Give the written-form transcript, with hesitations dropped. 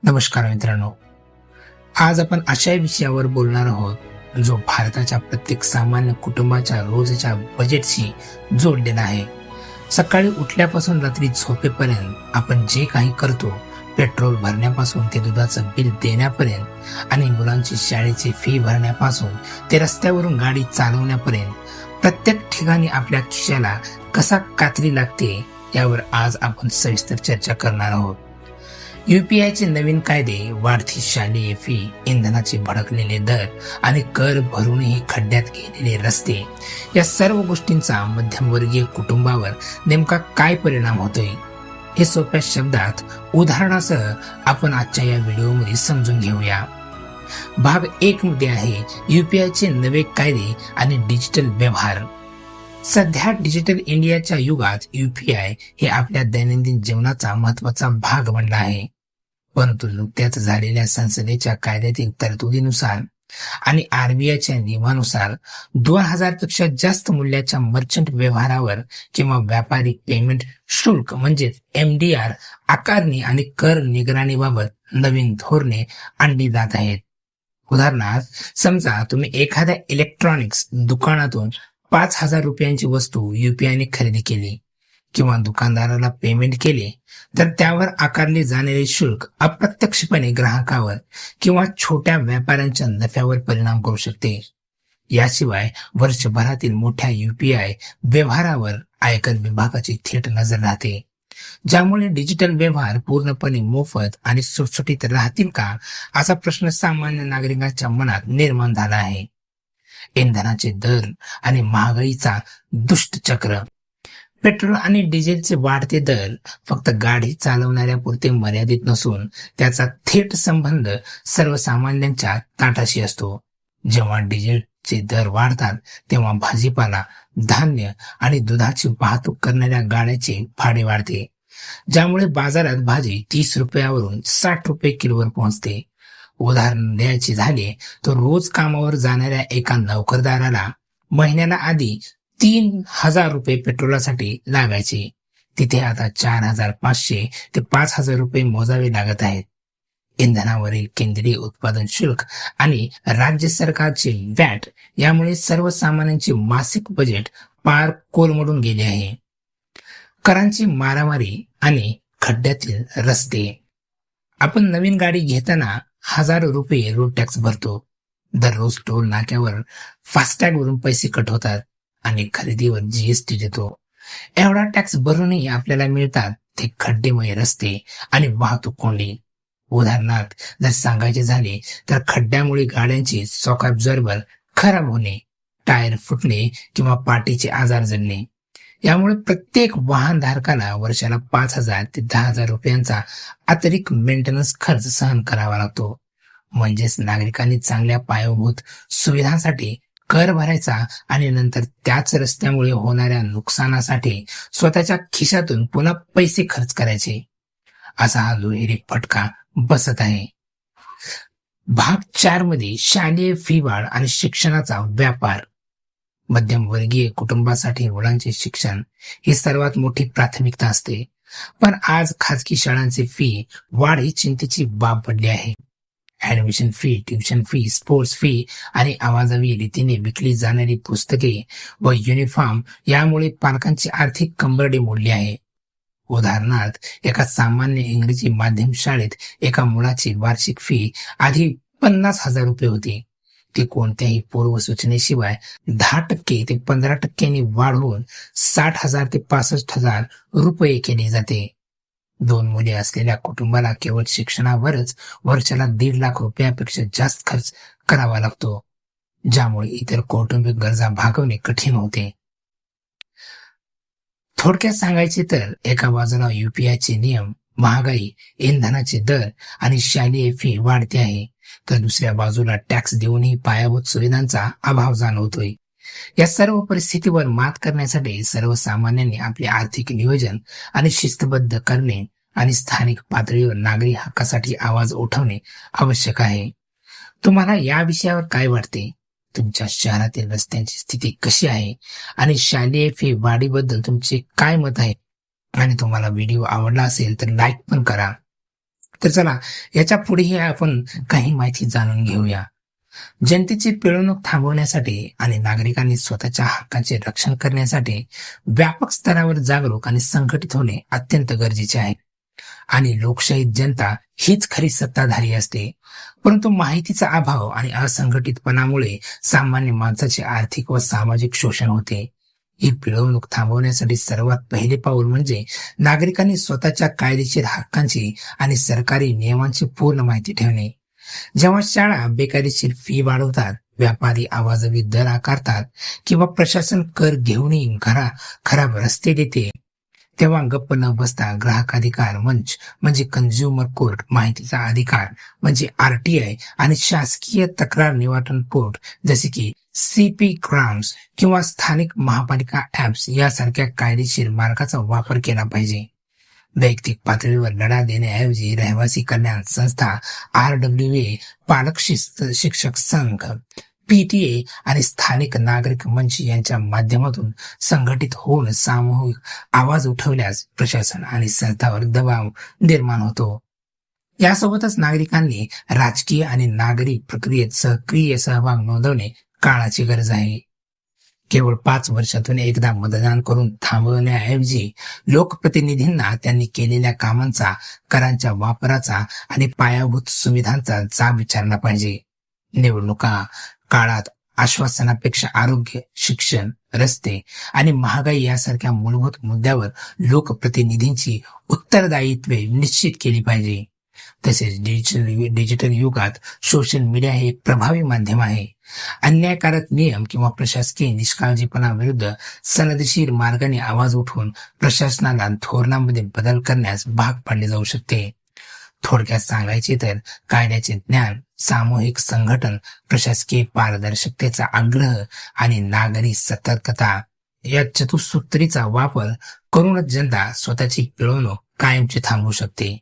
नमस्कार मित्रांनो, आज आपण अशा विषयावर बोलणार आहोत जो भारताच्या प्रत्येक सामान्य कुटुंबाच्या रोजच्या बजेटशी जोडलेला आहे. सकाळी उठल्यापासून रात्री झोपेपर्यंत आपण जे काही करतो, पेट्रोल भरण्यापासून ते दुधाचं बिल देण्यापर्यंत आणि मुलांची शाळेची फी भरण्यापासून ते रस्त्यावरून गाडी चालवण्यापर्यंत प्रत्येक ठिकाणी आपल्या खिशाला कसा कात्री लागते यावर आज आपण सविस्तर चर्चा करणार आहोत. यूपीआयचे नवीन कायदे, वाढती शालेय फी, इंधनाचे भडकलेले दर आणि कर भरूनही खड्ड्यात गेलेले रस्ते या सर्व गोष्टींचा मध्यमवर्गीय कुटुंबावर नेमका काय परिणाम होतोय हे सोप्या शब्दात उदाहरणासह आपण आजच्या या व्हिडिओमध्ये समजून घेऊया. भाग 1 मध्ये आहे यूपीआयचे नवे कायदे आणि डिजिटल व्यवहार. सध्या डिजिटल इंडियाच्या युगात यूपीआय हे आपल्या दैनंदिन जीवनाचा महत्वाचा भाग बनला आहे. परंतु नुकत्याच झालेल्या संसदेच्या कायद्यातील तरतुदीनुसार आणि आरबीआयच्या नियमानुसार 2000 पेक्षा जास्त मूल्याच्या मर्चंट व्यवहारावर किंवा व्यापारी पेमेंट शुल्क म्हणजेच MDR आकारणी आणि कर निगराणीबाबत नवीन धोरणे आणली जात आहेत. उदाहरणार्थ, समजा तुम्ही एखाद्या इलेक्ट्रॉनिक्स दुकानातून 5000 रुपयांची वस्तू यूपीआयने खरेदी केली किंवा दुकानदाराला पेमेंट केले, तर त्यावर आकारले जाणारे शुल्क अप्रत्यक्षपणे ग्राहकावर किंवा छोट्या व्यापाऱ्यांच्या नफ्यावर परिणाम करू शकते. याशिवाय वर्षभरातील मोठ्या यूपीआय व्यवहारावर आयकर विभागाची थेट नजर राहते, ज्यामुळे डिजिटल व्यवहार पूर्णपणे मोफत आणि सुटसुटीत राहतील का असा प्रश्न सामान्य नागरिकांच्या मनात निर्माण झाला आहे. इंधनाचे दर आणि महागाईचा दुष्टचक्र. पेट्रोल आणि डिझेलचे वाढते दर फक्त गाडी चालवणाऱ्यापुरते मर्यादित नसून त्याचा थेट संबंध सर्वसामान्यांच्या ताटाशी असतो. जेव्हा डिझेलचे दर वाढतात तेव्हा भाजीपाला, धान्य आणि दुधाची वाहतूक करणाऱ्या गाड्याचे भाडे वाढते, ज्यामुळे बाजारात भाजी 30 रुपयावरून 60 रुपये किलोवर पोहोचते. उदाहरण द्यायचे झाले तर रोज कामावर जाणाऱ्या एका नोकरदाराला महिन्याला आधी 3000 रुपये पेट्रोलासाठी लागायचे, तिथे आता 4500 ते 5000 रुपये मोजावे लागत आहेत. इंधनावरील केंद्रीय उत्पादन शुल्क आणि राज्य सरकारचे वॅट यामुळे सर्वसामान्यांचे मासिक बजेट पार कोलमडून गेले आहे. करांची मारामारी आणि खड्ड्यातील रस्ते. आपण नवीन गाडी घेताना 1000 रुपये रोड टॅक्स भरतो. दररोज टोल नाक्यावर फास्टॅग वरून पैसे कट होतात आणि खरेदीवर जीएसटी देतो. एवढा टॅक्स भरूनही आपल्याला मिळतात ते खड्डेमय रस्ते आणि वाहतूक कोंडी. उदाहरणार्थ जर सांगायचे झाले तर खड्ड्यामुळे गाड्यांची शॉक ॲब्झॉर्बर खराब होणे, टायर फुटणे किंवा पाठीचे आजार जडणे. यामुळे प्रत्येक वाहनधारकाला वर्षाला 5000 ते 10000 रुपयांचा अतिरिक्त मेंटेनन्स खर्च सहन करावा लागतो. म्हणजेच नागरिकांनी चांगल्या पायाभूत सुविधांसाठी कर भरायचा आणि नंतर त्याच रस्त्यामुळे होणाऱ्या नुकसानासाठी स्वतःच्या खिशातून पुन्हा पैसे खर्च करायचे. असा हा दुहेरी फटका बसत आहे. भाग 4 मध्ये शालेय फी वाढ आणि शिक्षणाचा व्यापार. मध्यमवर्गीय कुटुंबासाठी मुलांचे शिक्षण ही सर्वात मोठी प्राथमिकता असते, पण आज खाजगी शाळांची फी वाढ ही चिंतेची बाब बनली आहे. Admission fee, tuition fee, sports fee आणि आवाजवी रीतीने विकली जाणारी पुस्तके व युनिफॉर्म यामुळे पालकांची आर्थिक कंबरडी मोडली आहे. उदाहरणार्थ, एका सामान्य इंग्रजी माध्यम शाळेत एका मुलाची वार्षिक फी आधी 50,000 रुपये होती. ती कोणत्याही पूर्वसूचनेशिवाय 10% ते 15% वाढवून 60,000 ते 65,000 रुपये केली जाते. 2 मुले असलेल्या कुटुंबाला केवळ शिक्षणावरच वर्षाला 1.5 लाख रुपयापेक्षा जास्त खर्च करावा लागतो, ज्यामुळे इतर कौटुंबिक गरजा भागवणे कठीण होते. थोडक्यात सांगायचे तर एका बाजूला यूपीआयचे नियम, महागाई, इंधनाचे दर आणि शालेय फी वाढते आहे, तर दुसऱ्या बाजूला टॅक्स देऊनही पायाभूत सुविधांचा अभाव जाणवतोय. या सर्व परिस्थितीवर मात करण्यासाठी सर्वसामान्यांनी आपले आर्थिक नियोजन आणि शिस्तबद्ध करणे आणि स्थानिक पातळीवर नागरी हक्कासाठी आवाज उठवणे आवश्यक आहे. तुम्हाला या विषयावर काय वाटते? तुमच्या शहरातील रस्त्यांची स्थिती कशी आहे आणि शालेय फी वाढीबद्दल तुमचे काय मत आहे? आणि तुम्हाला व्हिडिओ आवडला असेल तर लाईक पण करा. तर चला याच्या पुढेही आपण काही माहिती जाणून घेऊया. जनतेची पिळवणूक थांबवण्यासाठी आणि नागरिकांनी स्वतःच्या हक्कांचे रक्षण करण्यासाठी व्यापक स्तरावर जागरूक आणि संघटित होणे अत्यंत गरजेचे आहे. आणि लोकशाहीत जनता हीच खरी सत्ताधारी असते. परंतु माहितीचा अभाव आणि असंघटितपणामुळे सामान्य माणसाचे आर्थिक व सामाजिक शोषण होते. ही पिळवणूक थांबवण्यासाठी सर्वात पहिले पाऊल म्हणजे नागरिकांनी स्वतःच्या कायदेशीर हक्कांची आणि सरकारी नियमांची पूर्ण माहिती ठेवणे. जेव्हा शाळा बेकायदेशीर फी वाढवतात, व्यापारी आवाजवी दर आकारतात किंवा प्रशासन कर घेऊनही खराब रस्ते देते, तेव्हा गप्प न बसता ग्राहक अधिकार मंच म्हणजे कंझ्युमर कोर्ट, माहितीचा अधिकार म्हणजे आरटीआय आणि शासकीय तक्रार निवारण कोर्ट जसे की सीपी क्राम्स किंवा स्थानिक महापालिका ऍप्स यासारख्या कायदेशीर मार्गाचा वापर केला पाहिजे. वैयक्तिक पातळीवर लढा देण्याऐवजी रहिवासी कल्याण संस्था, RWA, पालक शिक्षक संघ, PTA आणि स्थानिक नागरिक मंच यांच्या माध्यमातून संघटित होऊन सामूहिक आवाज उठवल्यास प्रशासन आणि संस्थांवर दबाव निर्माण होतो. यासोबतच नागरिकांनी राजकीय आणि नागरिक प्रक्रियेत सक्रिय सहभाग नोंदवणे काळाची गरज आहे. केवळ 5 वर्षातून एकदा मतदान करून थांबवण्याऐवजी लोकप्रतिनिधींना त्यांनी केलेल्या कामांचा, करांच्या वापराचा आणि पायाभूत सुविधांचा जाब विचारला पाहिजे. निवडणुका काळात आश्वासनापेक्षा आरोग्य, शिक्षण, रस्ते आणि महागाई यासारख्या मूलभूत मुद्द्यावर लोकप्रतिनिधींची उत्तरदायित्वे निश्चित केली पाहिजे. तसेच डिजिटल युगात सोशल मीडिया हे एक प्रभावी माध्यम आहे. अन्यायकारक नियम किंवा प्रशासकीय निष्काळजीपणाविरुद्ध सनदशीर मार्गाने आवाज उठवून प्रशासनाला धोरणामध्ये बदल करण्यास भाग पाडले जाऊ शकते. थोडक्यात सांगायचे तर कायद्याचे ज्ञान, सामूहिक संघटन, प्रशासकीय पारदर्शकतेचा आग्रह आणि नागरी सतर्कता या चतुसूत्रीचा वापर करूनच जनता स्वतःची पिळवणूक कायमची थांबवू शकते.